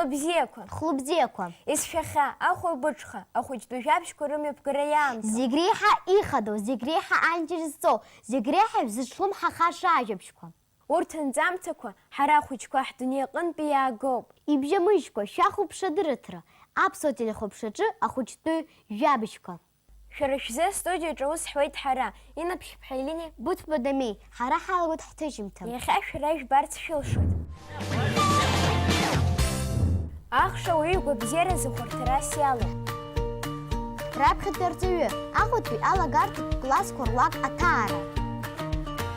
Хлыбзиақәа. Хлыбзиақәа. Исшәаха, ахәылбыҽха, ахәыҷтәы жәабжьқәа рымҩаԥгара иаамҭа. Зегь реиҳа ихадоу, зегь реиҳа анџьа зҵоу, зегь реиҳа зыҽлымҳахаша ажәабжьқәа. Урҭ анҵамҭақәа ҳара ахәыҷқәа ҳдунеи аҟынтәи иаагоуп. Ибжьамыжькәа шәахәаԥшадырыҭра, аԥсуа телехәаԥшаҿы ахәыҷтәы жәабжьқәа. Шәара шәзы астудиаҿы ус ҳуеит ҳара, Инаԥшь-ԥҳа Елини, Быҭәба Дамеи, ҳара ҳалагоит ҳҭыжьымҭа. Иахьа шәара ижәбарц шәылшоит. Ахша уаҩы игәабзиаразы хәарҭарас иалоуп. Раԥхьатәи арҵаҩы, аҟәатәи алагартәатә классқәа руак аҭаара.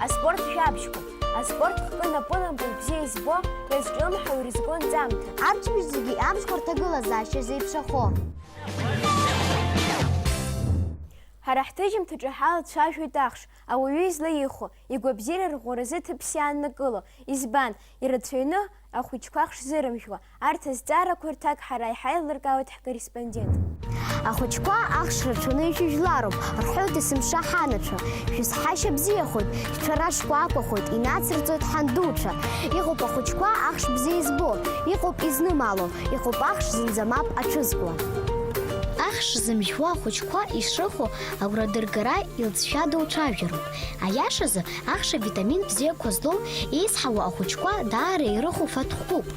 Аспорт жәабжьқәа, аспорт хкы напынапы бзиа избо, иазҿлымҳау ирызго нҵамҭа. Арҭбыжь зегьы амшқәа рҭагылазаашьа зеиԥшахо. Ҳара ҳҭыжьымҭаҿы ҳалацәажәоит ахш, ауаҩы излаихо, игәабзиара рӷәӷәаразы ҭыԥс иааннакыло. Избан, ирацәаҩны ахәыҷқәа хшзырымжәуа. Арҭ азҵаарақәа рҭак ҳара иҳаилыркаауеит ҳкорреспондент. Ахәыҷқәа ахш рацәаны ишәыжәлароуп, рҳәоит есымша ҳанацәа. Шәызҳашьа бзиахоит, шәцәара шкәакәахоит, инацырҵоит ҳандуцәа. Иҟоуп ахәыҷқәа ахш бзиа избо, иҟоуп изнымало, иҟоуп ахш зынӡа мап аҽызкуа. Ахш зымжәуа ахәыҷқәа ишрыхо агәрадыргара илҵшәадоу цәажәароуп. Аиашазы ахш авитамин бзиақәа злоу еизҳауа ахәыҷқәа даара ирыхо фатәхәуп.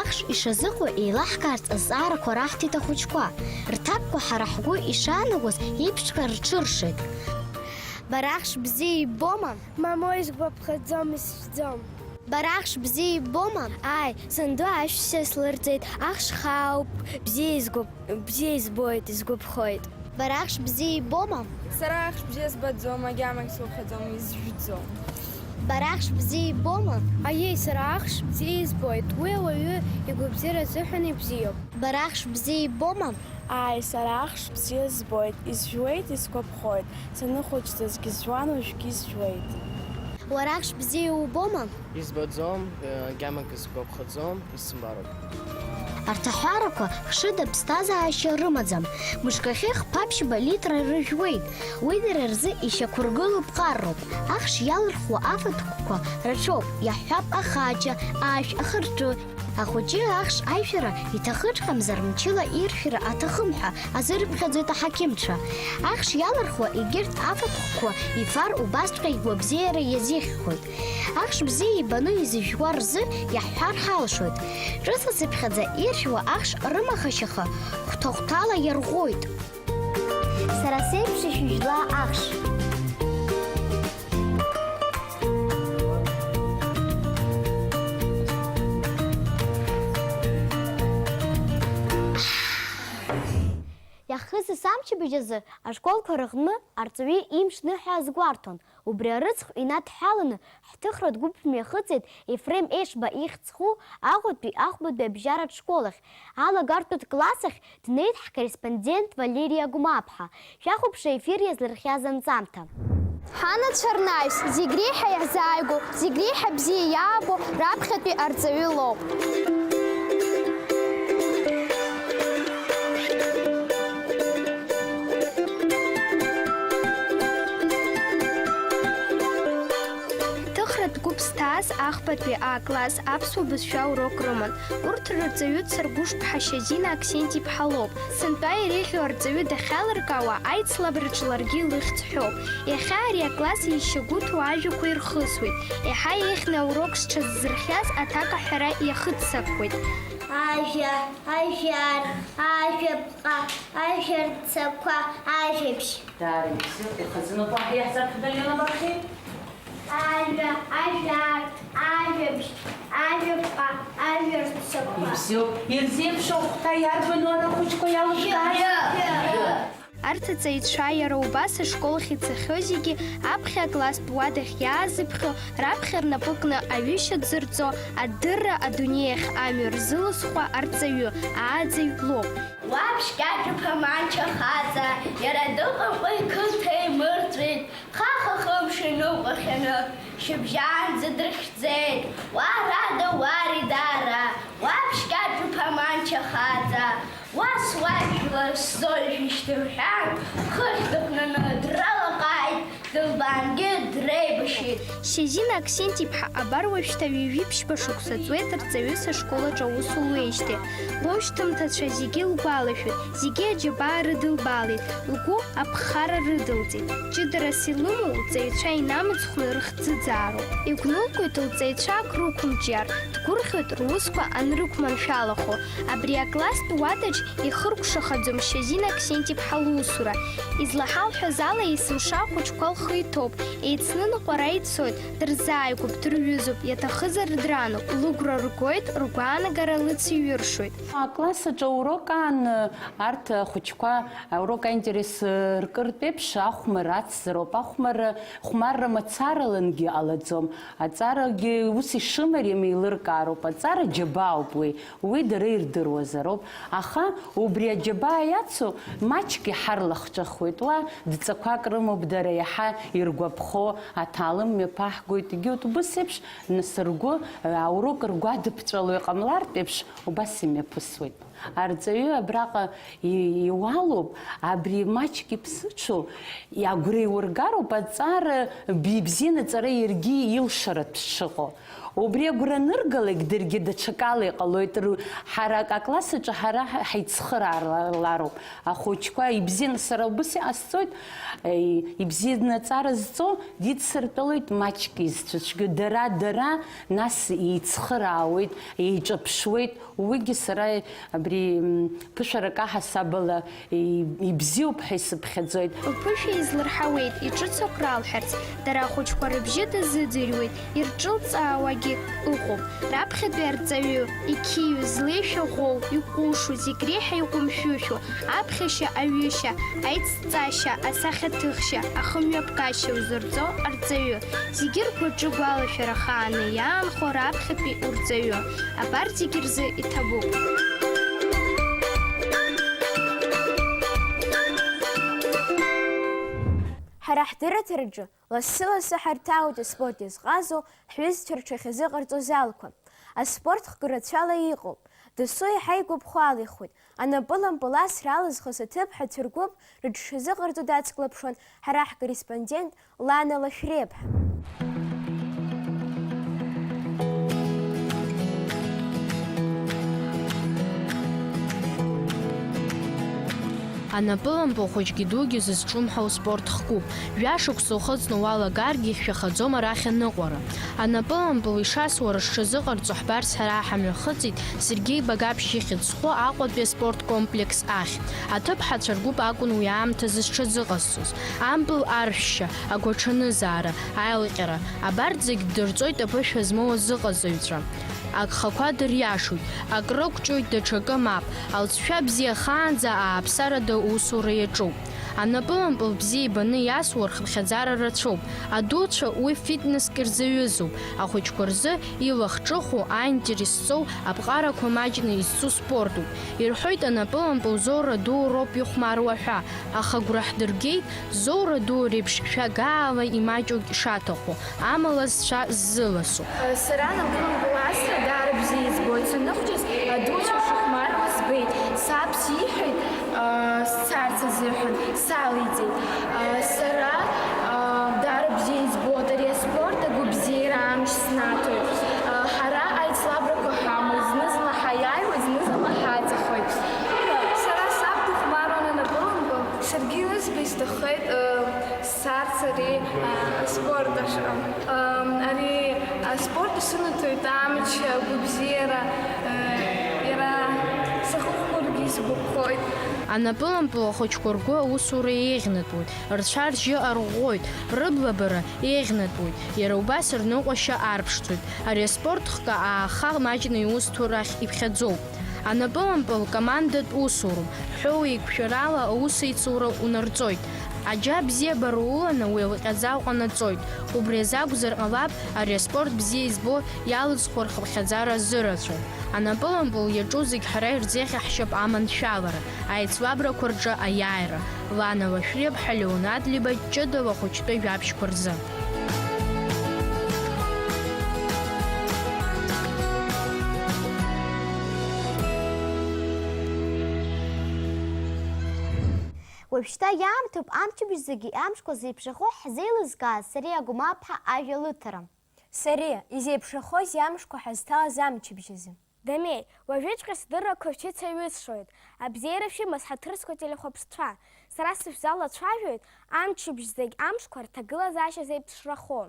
Ахш ишазыҟоу еилаҳкаарц азҵаарақәа раҳҭеит ахәыҷқәа. Рҭакқәа ҳара ҳгәы ишаанагоз еиԥшҵәҟьа рҽыршеит. Бара ахш бзиа ибома? Мамо, изгәаԥхаӡом, исжәӡом. Бара ахш бзиа ибома? Ай, санду ашәшьцәа слырҵеит, ахш хаауп, бзиа избоит, изгәаԥхоит. Бара ахш бзиа ибома? Сара ахш бзиа збаӡом, агьамагь сылхаӡом, изжәӡом. Бара ахш бзиа ибома? Аиеи, сара ахш бзиа избоит, уи ауаҩы игәабзиара азыҳәан ибзиоуп. Бара ахш бзиа ибома? Ай, сара ахш бзиа збоит, изжәуеит, изгәаԥхоит. Саныхәыҷӡазгьы зжәуан, уажәгьы изжәуеит. Уара ахш бзиа убома? Избаӡом, агьамагь сгәаԥхаӡом, исымбароуп. Арҭ аҳәарақәа хшыда ԥсҭазаашьа рымаӡам. Мышкахьы хԥаԥшьба литра рыжәуеит. Уи дара рзы ишьақәыргылоу ԥҟарроуп. Ахш иалырхуа афатәқәа рацәоуп. Иаҳҳәап ахаҷа, ашә, ахырҿы. Ахәыҷы ахш аишәара иҭахыҵәҟьамзар мчыла иршәара аҭахым ҳәа азырыԥхьаӡоит аҳақьымцәа. Ахш иалырхуа егьырҭ афатәқәа ифар убасҵәҟьа игәабзиара иазихьхоит. Ахш бзиа ибаны изыжәуа рзы иаҳҳәар ҳалшоит. Ҿыцацыԥхьаӡа иршәуа ахш рымахашьаха хәҭа-хәҭала иарӷәӷәоит. Сара сеиԥш ишәыжәла ахш. Иахысыз амчыбжь азы ашколқәа рыҟны арҵаҩы имш ныҳәа азгәарҭон. Убри арыцхә инадҳәаланы ҳҭыхра дгәыԥ мҩахыҵит Ефрем Ешба ихьӡ зху Аҟәатәи ахәбатәи абжьаратә школахь. Алагартәатә класс ахь днеит ҳкорреспондент Валерия Гәымааԥҳа. Шәахәаԥши аефир иазлырхиаз анҵамҭа. Ҳанацәа рнаҩс, зегь реиҳа иаҳзааигәоу, зегь реиҳа бзиа иаабо раԥхьатәи арҵаҩы лоуп. Ԥсҭаз ахԥатәи А-класс аԥсуа бызшәа урок рыман. Урҭ рырҵаҩы Царгәышԥҳа Шьазина Аксентиԥҳа лоуп. Сынтәа иреиӷьу арҵаҩы дахьалыркаауа аицлабраҿы ларгьы лыхьӡ ҳәоуп. Иахьа ари акласс еишьагәыҭу ажәақәа ирхысуеит. Иаҳа еиӷьны аурок зҽаззырхиаз аҭак аҳәара иахыццакуеит. Ажәа, ажәар, ажәаԥҟа, ажәарцақәа, ажәабжь. Ихазынақәа ҳиаҳзаԥхьаӡа ианабархи? Ажәа, ажәар, ажәабжь, ажәаԥҟа, ажәарцақәа. Ибзиоуп, ирзеиԥшу хәҭа иарбану ара ахәыҷқәа иалыршаз? Арҭ аҵаҩцәа иара убас ашколахь ицахьоу зегьы аԥхьа акласс уадахь иаазыԥхьо, раԥхьа рнапыкны аҩышьа дзырҵо, адырра адунеиахь амҩа рзылысхуа арҵаҩы, ааӡаҩ лоуп. Уаԥшь-кьаҿ-ԥа Манча хаҵа, иара дыҟамкәа иқыҭа имырҵәеит, хаха-хымш иныҟәахьаны, шьыбжьаанӡа дрыхьӡеит, уарада, уаридара, уаԥшь-кьаҿ-ԥа Манча хаҵа, уасуажәла сзольшәышьҭырҳәан, хыхь дыхнаны дралаҟааит, дылбаангьы дреибашьит. Шьазина Аксентиԥҳа абар уажәшьҭа ҩажәиԥшьба шықәса ҵуеит рҵаҩыс ашколаҿ аус луеижьҭеи. Лоушьҭымҭацәа зегьы лгәалашәоит, зегьы аџьабаа рыдылбалеит, лгәы аԥхара рыдылҵеит. Ҷыдарас илымоу лҵаҩцәа инамыцхәны рыхӡыӡаароуп. Игәнылкуеит лҵаҩцәа акрықәымҿиар, дгәырӷьоит русқәа анрықәманшәалахо. Абри акласстә уадаҿ ихыркәшахаӡом Шьазина Аксентиԥҳа лусура. Излаҳалҳәаз ала есымша ахәыҷқәа лхы иҭоуп, еицны ныҟәара ицоит, дырзааигәоуп, дырҩызоуп, иаҭахызар дрануп, лыгәра ргоит, ргәаанагара лыциҩыршоит. Аклассаҿы аурок аан арҭ ахәыҷқәа аурок аинтерес ркыртә еиԥш ахәмарра ацзароуп. Хәмарра мацаралангьы ҟалаӡом. Аҵарагьы ус ишымариам еилыркаароуп. Аҵара џьабаауп уи дара ирдыруазароуп. Аха убри аџьабаа иацу маҷк иҳарлахҿахуеит. Уа дҵақәак рымоуп дара иаҳа иргәаԥхо, аҭалым мҩаԥаҳгоит. Егьырҭ убас еиԥш нас ргәы аурок ргәадыԥҵәало иҟамлартә еиԥш убас имҩаԥысуеит. Арҵаҩы абраҟа иуалуп, абри маҷк иԥсыҽу агәра иургароуп аҵара бзианы аҵара иаргьы илшаратә шыҟоу. Убри агәра аныргалагь даргьы даҽакала иҟалоит. Ҳара аклассаҿы ҳара ҳаицхыраалароуп. Ахәыҷқәа ибзианы сара убас иҟасҵоит, ибзианы аҵара зҵо дидсыртәалоит маҷк изцәыцәгьо. Дара нас еицхыраауеит, еиҿаԥшуеит. Уигьы сара абри ԥышәарак аҳасабала ибзиоуп ҳәа исыԥхьаӡоит. Лԥышәа излырҳауеит, иҿыцоуп ралҳәарц. Дара ахәыҷқәа рыбжьы дазыӡырҩуеит, ирҿылҵаауагьы ыҟоуп. Раԥхьатәи арҵаҩы иқьиу, злеишәаӷәоу, иҟәышу, зегь реиҳа иҟәымшәышәу, аԥхьашьа, аҩышьа, аицҵашьа, асахьаҭыхшьа, ахымҩаԥгашьа узырҵо арҵаҩы. Зегьы ргәаҿы гәалашәара хааны иаанхо раԥхьатәи урҵаҩы. Абарҭ зегьы рзы иҭабуп. Ҳара ҳдырраҭараҿы лассы-лассы ҳарҭаауеит аспорт иазҟазоу ҳҩызцәа рҽахьазыҟарҵоз алқәа. Аспорт хкырацәала иҟоуп. Дасу иаҳа игәаԥхо-алихуеит. Анапылампыл асра алызхыз аҭыԥҳацәа ргәыԥ рыҽшазыҟарҵо дацклаԥшуан ҳара ҳкорреспондент Лана Лашәреиԥҳа. Анапылампыл хәыҷгьы дугьы зызҿлымҳау спорт хкуп. Жәашықәса ухыҵны уалагаргьы шәахаӡом арахь аныҟәара. Анапылампыл ишасуара сҽазыҟарҵо ҳбарц ҳара ҳамҩахыҵит Сергеи Багаԥшь ихьӡ зху Аҟәатәи аспорт комплекс ахь. Аҭыԥҳацәа ргәыԥ акәын уи аамҭазы зҽазыҟазҵоз. Ампыл аршәшьа, агәаҽанызаара, аилҟьара. Абарҭ зегь ддырҵоит аԥышәа змоу азыҟазаҩцәа. Агхақәа дыриашоит, акрықәҿоит, даҽакы мап. Алҵшәа бзиахаанӡа ааԥсарада усура иаҿуп. Анапылампыл бзиа ибаны иасуа рхыԥхьаӡара рацәоуп. Адуцәа уи фитнеск ирзаҩызоуп. Ахәыҷқәа рзы илахҿыху, аинтерес ҵоу, аԥҟарақәа маҷны изцу спортуп. Ирҳәоит Анапылампыл зоура ду роуп ихәмаруа ҳәа. Аха агәра ҳдыргеит, зоура ду реиԥш шәагаала имаҷу шаҭаху, амала зцәа ззыласу. Сара Анапылампыл асра даара бзиа избоит. Саныхәҷыз адуцәа шыхәмаруа збеит. Саб сиҳәеит сцарц азыҳәан, салиӡеит. Сара даара бзиа избоит. Ари аспорт агәыбзиара амч снаҭоит. Ҳара аицлабрақәа ҳамоуит, зны-зынла ҳаиааиуеит, зны-зынла ҳаҵахоит. Сара саб дыхәмаруан Анапылампыл. Саргьы илызбо исҭаххеит сцарц ари аспорт аҟны. Ари аспорт исынаҭоит амч, агәыбзиара, иара сахыхәмаргьы исгәаԥхоит. Анапылампыл ахәыҷқәа ргәы аусура еиӷьнатәуеит, рцәа ржьы арӷәӷәоит, рыблабара еиӷьнатәуеит, иара убас рныҟәашьа арԥшӡоит. Ари аспорт хка ааха маҷны иусҭо рахь иԥхьаӡоуп. Анапылампыл командатә усуроуп, ҳәоу-еиқәшәарала аусеицура унарҵоит. Аџьа бзиабара уланы уи алҟьаӡа уҟанаҵоит. Убри азакәзар ҟалап, ари аспорт бзиа избо иалыҵхәо рхыԥхьаӡара зырацәоу. Анапылампыл иаҿу зегь ҳара ирзеиӷьаҳшьап аманшәалара, аицлабрақәа рҿы аиааира. Лана Лашәреиԥҳа, Леонад Либа, ҷыдала ахәыҷтәы жәабжьқәа рзы. Уажәшьҭа иаамҭоуп амчыбжь зегьы амшқәа зеиԥшрахо ҳзеилызкааз Сариа Гәымаԥҳа ажәа лыҭара. Сариа, изеиԥшрахоз иамшқәа ҳазҭалаз амчыбжьазы. Дамеи, уажәыҵәҟьа сдыррақәа шәыцаҩыцшоит, абзиара шәымаз ҳаҭырсқәа телехәаԥсцәа. Сара сышәзалацәажәоит амчыбжь зегь амшқәа рҭагылазаашьа зеиԥшрахо.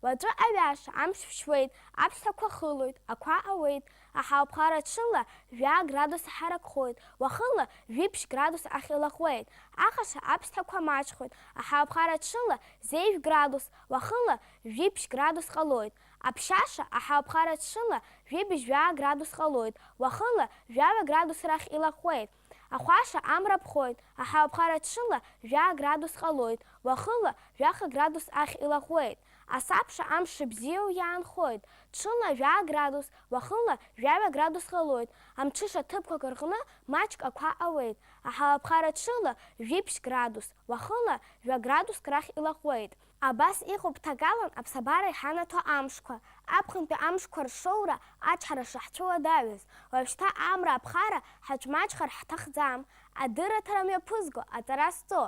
Уаҵәы аҩаша амш ԥшьуеит, аԥсҭақәа хылоит, ақәа ауеит, аҳауԥхара ҽыла 1 градус ҳаракхоит, уахыла 2 градус ахьылахуеит, ахаша аԥсҭақәа маҷхоит, аҳауԥхара ҽыла 1 градус, уахыла 2 градус ҟалоит, аԥшьаша аҳауԥхара ҽыла 2 градус ҟалоит, уахыла 1 градус рахь илахуеит, ахәаша амра ԥхоит, аҳауԥхара ҽыла 1 градус ҟалоит, уахыла 1 градус ахь илахуеит. Асабша амш бзиоу иаанхоит, ҽыла 1 градус, уахыла 1 градус ҟалоит, амҽыша ҭыԥқәак рҟны маҷк ақәа ауеит, аҳауаԥхара ҽыла 2 градус, уахыла 1 градуск рахь илахуеит. Абас иҟоуп ҭагалан аԥсабара иҳанаҭо амшқәа, аԥхынтәи амшқәа ршоура ачҳара шаҳцәыуадаҩыз, уажәшьҭа амра аԥхара ҳаҿмаҷхар ҳҭахӡам, адырраҭара мҩаԥызго, аҵара зҵо,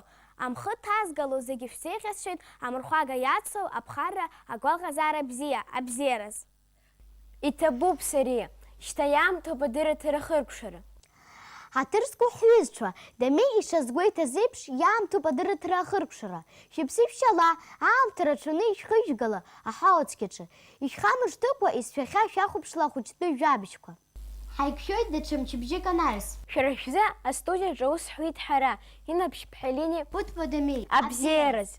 амхы ҭазгало зегьы шәзеиӷьасшьоит, амырхәага иацлау аԥхарра агәалҟазаара бзиа, абзиараз. Иҭабуп, Сариа, шьҭа иаамҭоуп адырраҭара хыркәшара. Ҳаҭыр зқәу ҳҩызцәа, Дамеи ишазгәеиҭаз еиԥш иаамҭоуп адырраҭара ахыркәшара. Шәыԥсы шәшьала, аамҭа рацәаны ишәхыжәгала аҳауацқьаҿы. Ишәхамышҭыкәа исшәахьа шәахәаԥшла ахәыҷтәы жәабжьқәа. Ҳаиқәшәоит даҽа мчыбжьык анаҩс. Шәара шәзы астудиаҿы ус ҳәит ҳара, Инна Ԥшьԥҳелини, Ԥуҭба Дамеи, абзиараз.